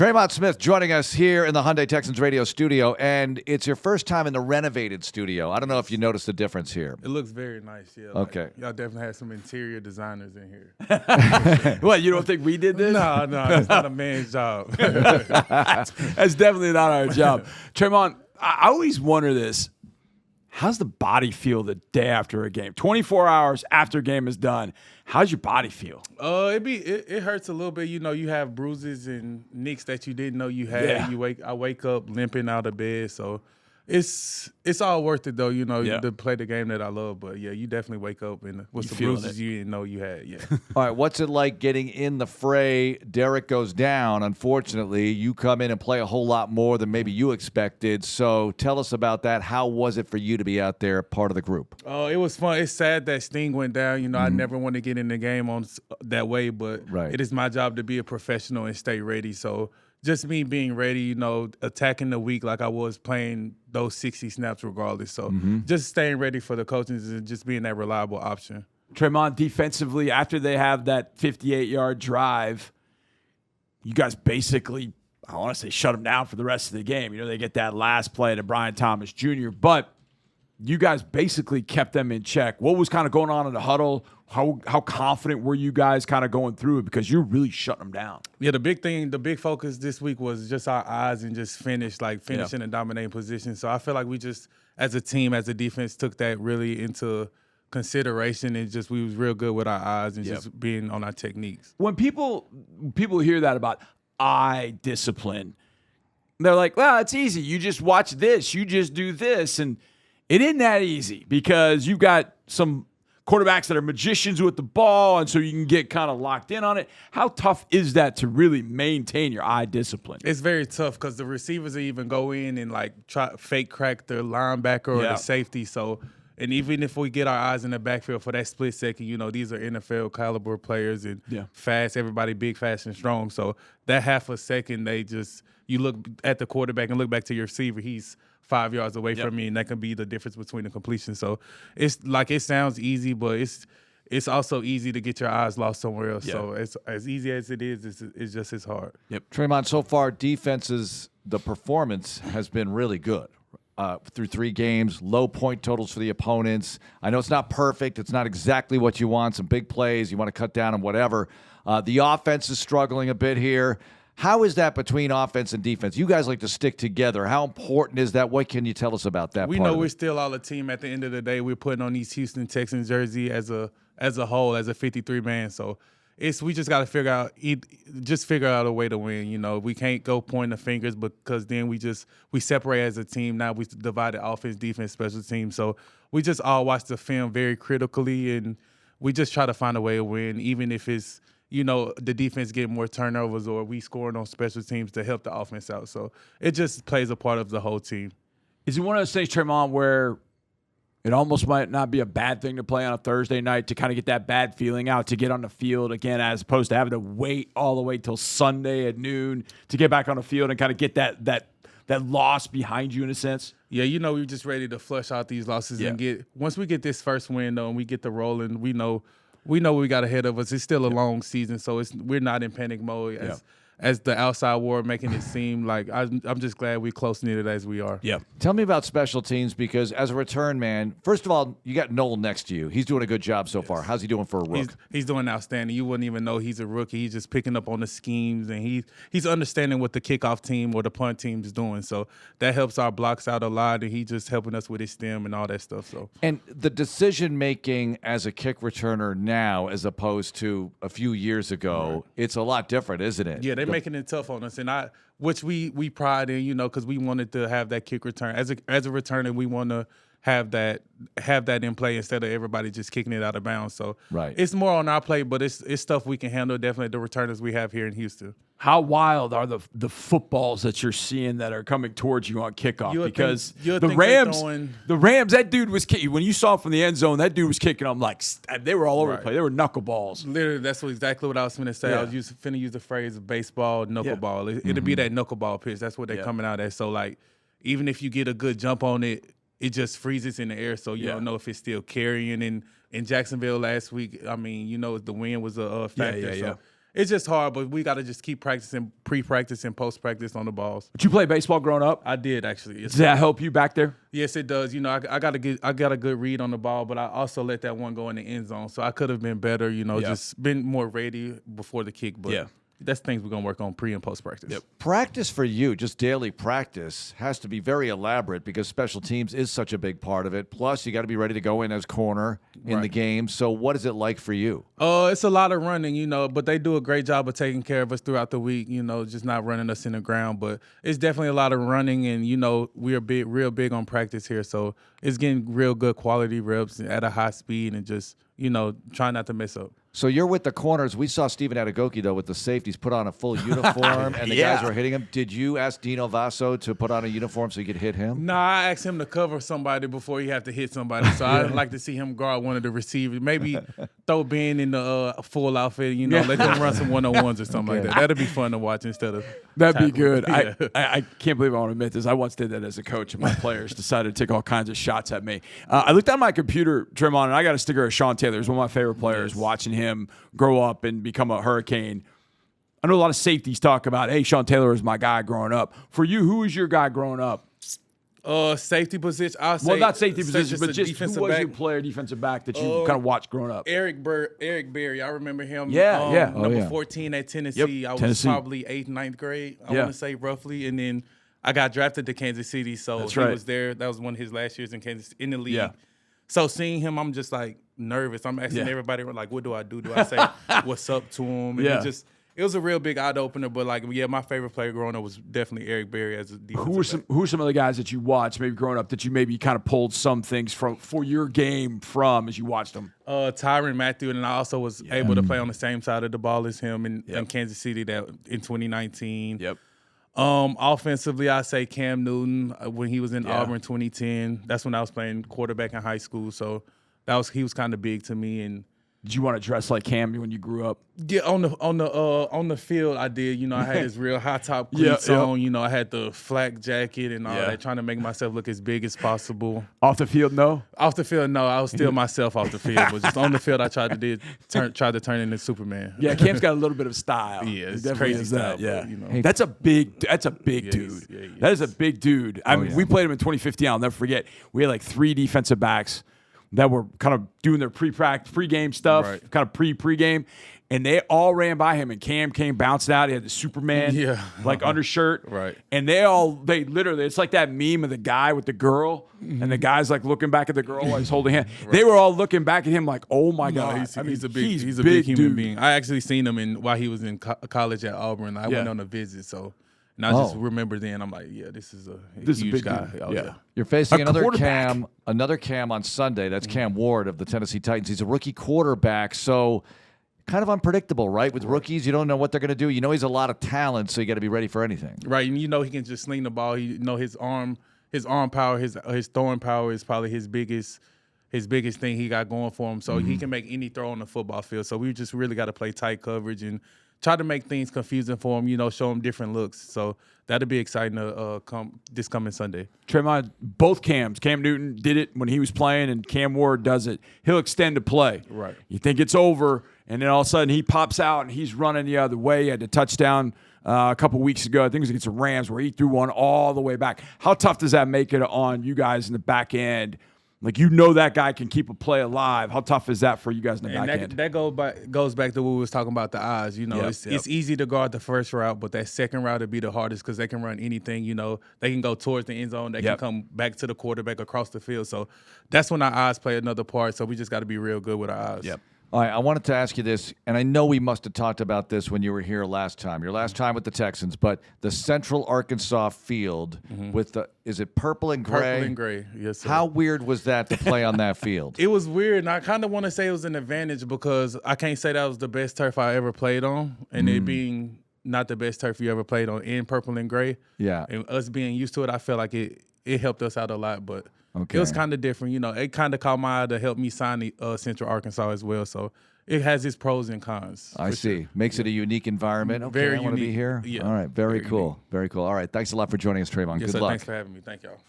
Tremon Smith joining us here in the Hyundai Texans Radio Studio, and it's your first time in the renovated studio. I don't know if you noticed the difference here. It looks very nice, yeah. Okay. Y'all definitely had some interior designers in here. What, you don't think we did this? No, it's not a man's job. That's definitely not our job. Tremon, I always wonder this. How's the body feel the day after a game? 24 hours after a game is done, how's your body feel? It hurts a little bit. You know, you have bruises and nicks that you didn't know you had. Yeah. I wake up limping out of bed, so it's all worth it though. You know, to play the game that I love. But yeah, you definitely wake up and with some bruises you didn't know you had. Yeah. All right, what's it like getting in the fray? Derek goes down. Unfortunately, you come in and play a whole lot more than maybe you expected. So tell us about that. How was it for you to be out there, part of the group? Oh, it was fun. It's sad that Sting went down. You know, I never want to get in the game on that way, but it is my job to be a professional and stay ready. So just me being ready, you know, attacking the week like I was playing those 60 snaps regardless. So just staying ready for the coaches and just being that reliable option. Tremon, defensively, after they have that 58-yard drive, you guys basically, I want to say, shut them down for the rest of the game. You know, they get that last play to Brian Thomas Jr., but you guys basically kept them in check. What was kind of going on in the huddle? How confident were you guys kind of going through it? Because you're really shutting them down. Yeah, the big focus this week was just our eyes and just finishing and dominating position. So I feel like we just, as a team, as a defense, took that really into consideration and just we was real good with our eyes and just being on our techniques. When people hear that about eye discipline, they're like, well, it's easy. You just watch this. You just do this. And it isn't that easy because you've got some quarterbacks that are magicians with the ball, and so you can get kind of locked in on it. How tough is that to really maintain your eye discipline? It's very tough because the receivers will even go in and like try fake crack the linebacker or the safety. So, and even if we get our eyes in the backfield for that split second, you know, these are NFL caliber players and fast, everybody big, fast, and strong. So that half a second, you look at the quarterback and look back to your receiver, he's 5 yards away from me, and that can be the difference between the completion. So it's like it sounds easy, but it's also easy to get your eyes lost somewhere else. So it's as easy as it is, it's just as hard. Yep. Tremon, so far the performance has been really good. Through 3 games, low point totals for the opponents. I know it's not perfect. It's not exactly what you want. Some big plays. You want to cut down on whatever. The offense is struggling a bit here. How is that between offense and defense? You guys like to stick together. How important is that? What can you tell us about that? We know we're still all a team. At the end of the day, we're putting on these Houston Texans jersey as a whole, as a 53-man. So we just got to figure out a way to win. You know, we can't go pointing the fingers because then we separate as a team. Now we divided offense, defense, special teams. So we just all watch the film very critically, and we just try to find a way to win, even if it's, you know, the defense getting more turnovers or we scoring on special teams to help the offense out. So it just plays a part of the whole team. Is it one of those things, Tremon, where it almost might not be a bad thing to play on a Thursday night to kind of get that bad feeling out, to get on the field again, as opposed to having to wait all the way till Sunday at noon to get back on the field and kind of get that loss behind you in a sense? Yeah, you know, we're just ready to flush out these losses and once we get this first win, though, and we get the rolling, we know what we got ahead of us. It's still a long season, so we're not in panic mode as the outside world making it seem like. I'm just glad we're close-knit as we are. Yeah. Tell me about special teams, because as a return man, first of all, you got Noel next to you. He's doing a good job so far. How's he doing for a rook? He's doing outstanding. You wouldn't even know he's a rookie. He's just picking up on the schemes, and he's understanding what the kickoff team or the punt team is doing. So that helps our blocks out a lot, and he's just helping us with his stem and all that stuff. So, and the decision-making as a kick returner now as opposed to a few years ago, it's a lot different, isn't it? Yeah, they're making it tough on us, and which we pride in, you know, because we wanted to have that kick return as a returner. We want to have that in play instead of everybody just kicking it out of bounds. So it's more on our plate, but it's stuff we can handle. Definitely the returners we have here in Houston. How wild are the footballs that you're seeing that are coming towards you on kickoff? Because the Rams, that dude was kicking. When you saw him from the end zone, that dude was kicking them like they were all over the place. They were knuckleballs. Literally, that's exactly what I was going to say. Yeah. I was finna use the phrase baseball knuckleball. It'll be that knuckleball pitch. That's what they're coming out at. So, like, even if you get a good jump on it, it just freezes in the air, so you don't know if it's still carrying. In Jacksonville last week, I mean, you know, the wind was a factor. So it's just hard, but we got to just keep practicing, pre-practice and post-practice on the balls. Did you play baseball growing up? I did, actually. Does that help you back there? Yes, it does. You know, I got a good read on the ball, but I also let that one go in the end zone. So I could have been better, you know, just been more ready before the kick. But that's things we're going to work on pre and post practice. Yep. Practice for you, just daily practice, has to be very elaborate because special teams is such a big part of it. Plus, you got to be ready to go in as corner in the game. So what is it like for you? It's a lot of running, you know, but they do a great job of taking care of us throughout the week, you know, just not running us in the ground. But it's definitely a lot of running, and, you know, we're real big on practice here. So it's getting real good quality reps at a high speed and just, you know, trying not to mess up. So you're with the corners. We saw Steven Adegoke, though, with the safeties, put on a full uniform, and the guys were hitting him. Did you ask Dino Vasso to put on a uniform so you could hit him? No, I asked him to cover somebody before he have to hit somebody. So I'd like to see him guard one of the receivers. Maybe throw Ben in the full outfit, you know, let them run some one-on-ones or something like that. That'd be fun to watch instead of That'd be tackling. good. I can't believe I want to admit this. I once did that as a coach, and my players decided to take all kinds of shots at me. I looked on my computer, Tremon, and I got a sticker of Sean Taylor. He's one of my favorite players, watching him grow up and become a Hurricane. I know a lot of safeties talk about, hey, Sean Taylor was my guy growing up. For you, who was your guy growing up? Safety position. I'll say, well, not safety position, but just who was back. your player, defensive back that you kind of watched growing up? Eric Berry. I remember him. Yeah. 14 at Tennessee. Yep. I was Tennessee. probably 8th, 9th grade, I want to say roughly. And then I got drafted to Kansas City, so That's he right. was there. That was one of his last years in Kansas in the league. Yeah. So seeing him, I'm just like nervous. I'm asking everybody, like, what do I do? Do I say what's up to him? And it was a real big eye opener. But like, my favorite player growing up was definitely Eric Berry as a defensive Who were some of the guys that you watched maybe growing up that you maybe kind of pulled some things for your game from as you watched them? Tyrann, Mathieu, and I also was able to play on the same side of the ball as him in Kansas City that in 2019. Yep. Offensively, I say Cam Newton when he was in Auburn 2010. That's when I was playing quarterback in high school. So he was kind of big to me. And did you want to dress like Cam when you grew up? Yeah, on the field, I did. You know, I had this real high top cleats on. You know, I had the flak jacket and all that, trying to make myself look as big as possible. Off the field, no. Off the field, no. I was still myself off the field, but just on the field, I tried to turn into Superman. Yeah, Cam's got a little bit of style. Yeah, it's crazy style. Yeah, but, you know. That's a big dude. That is a big dude. I mean, we played him in 2015. I'll never forget. We had like 3 defensive backs that were kind of doing their pre-game stuff, kind of pre-game, and they all ran by him. And Cam came bouncing out. He had the Superman like undershirt, and they literally, it's like that meme of the guy with the girl, and the guy's like looking back at the girl while he's holding hand. They were all looking back at him like, oh my god, he's a big human being. I actually seen him while he was in college at Auburn. I went on a visit, so. And I just remember then, I'm like, this is a huge guy. You're facing another Cam on Sunday. That's Cam Ward of the Tennessee Titans. He's a rookie quarterback, so kind of unpredictable, right? With rookies, you don't know what they're going to do. You know he's a lot of talent, so you got to be ready for anything. Right, and you know he can just sling the ball. You know his arm power, his throwing power is probably his biggest thing he got going for him. So he can make any throw on the football field. So we just really got to play tight coverage and try to make things confusing for him, you know, show him different looks. So that'll be exciting to come this coming Sunday. Tremon, both Cams. Cam Newton did it when he was playing, and Cam Ward does it. He'll extend to play. Right. You think it's over, and then all of a sudden he pops out, and he's running the other way. He had a touchdown a couple weeks ago. I think it was against the Rams where he threw one all the way back. How tough does that make it on you guys in the back end? Like, you know that guy can keep a play alive. How tough is that for you guys in the back end? That goes back to what we was talking about, the eyes. You know, it's easy to guard the first route, but that second route would be the hardest because they can run anything. You know, they can go towards the end zone. They can come back to the quarterback across the field. So that's when our eyes play another part. So we just got to be real good with our eyes. Yep. All right, I wanted to ask you this, and I know we must have talked about this when you were here last time, your last time with the Texans, but the Central Arkansas field with is it purple and gray? Purple and gray, yes, sir. How weird was that to play on that field? It was weird, and I kind of want to say it was an advantage because I can't say that was the best turf I ever played on, and it being not the best turf you ever played on in purple and gray. Yeah. And us being used to it, I feel like it helped us out a lot, but it was kind of different. You know, it kind of caught my eye to help me sign the Central Arkansas as well, so it has its pros and cons. I see. Sure. Makes it a unique environment. Okay, very I want to be here. Yeah. All right, very cool. Very cool. All right, thanks a lot for joining us, Tremon. Yes, Good sir. luck. Thanks for having me. Thank y'all.